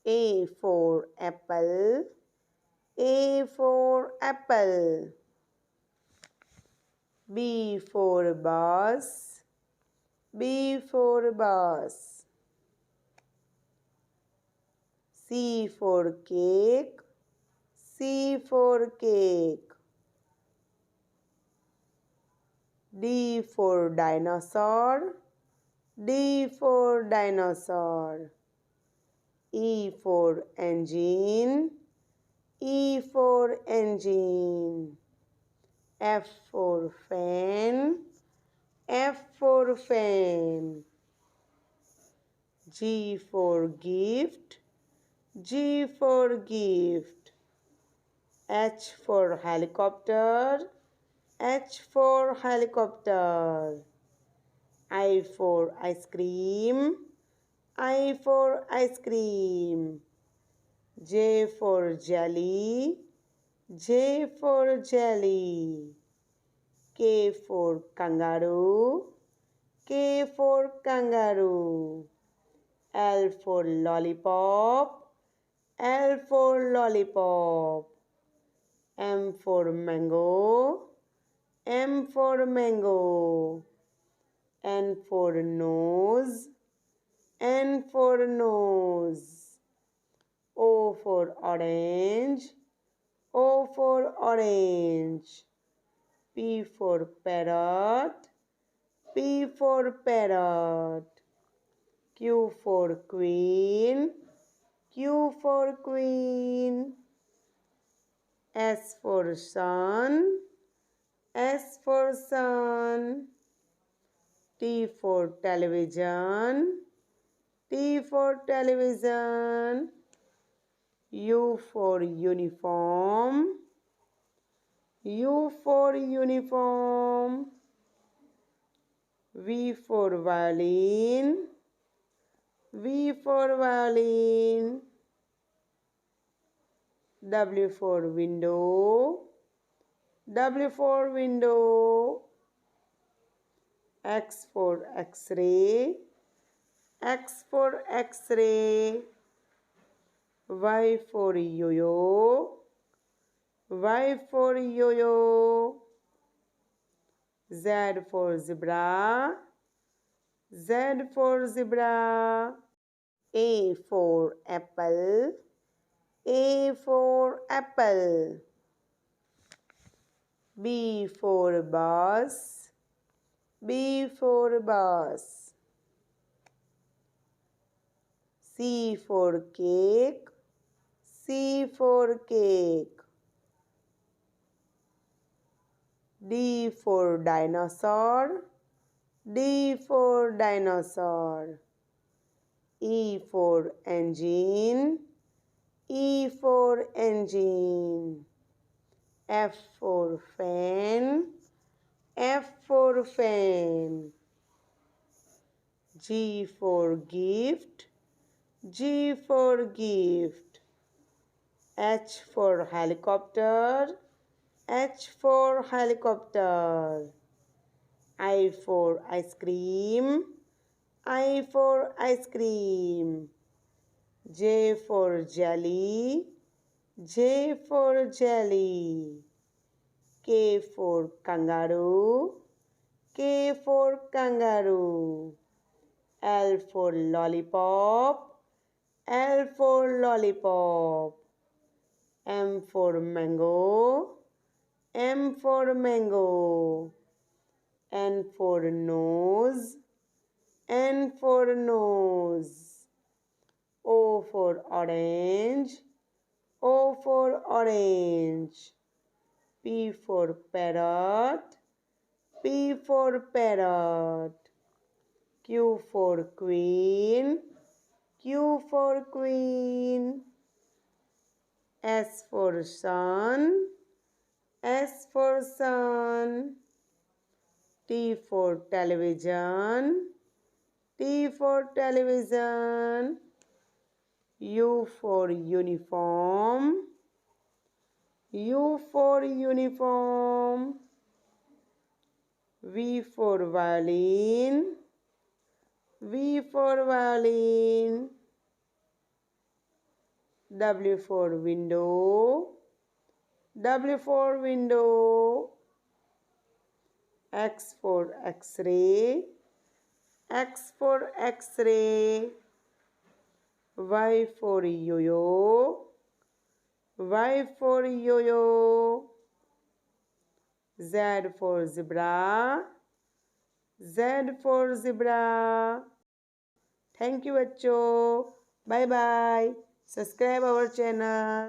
A for apple. A for apple. B for bus. B for bus. C for cake. C for cake. D for dinosaur. D for dinosaur. E for engine. E for engine. F for fan. F for fan. G for gift. G for gift. H for helicopter. H for helicopter. I for ice cream. I for ice cream. J for jelly. J for jelly. K for kangaroo. K for kangaroo. L for lollipop. L for lollipop. M for mango. M for mango. N for nose. N for nose. O for orange. O for orange. P for parrot. P for parrot. Q for queen. Q for queen. S for sun. S for sun. T for television. T for television. U for uniform. U for uniform. V for violin. V for violin. W for window. W for window. X for X-ray. X for X-ray. Y for yo-yo. Y for yo-yo. Z for zebra. Z for zebra. A for apple. A for apple. B for bus. B for bus. C for cake. C for cake. D for dinosaur. D for dinosaur. E for engine. E for engine. F for fan. F for fan. G for gift. G for gift. H for helicopter. H for helicopter. I for ice cream. I for ice cream. J for jelly. J for jelly. K for kangaroo. K for kangaroo. L for lollipop. L for lollipop. M for mango. M for mango. N for nose. N for nose. O for orange. O for orange. P for parrot. P for parrot. Q for queen. Q for queen. S for sun. S for sun. T for television. T for television. U for uniform. U for uniform. V for violin. V for violin. W for window. W for window. X for X-ray. X for X-ray. Y for yo-yo. Y for yo-yo. Z for zebra. Z for zebra. Thank you बच्चों. Bye bye. Subscribe our channel.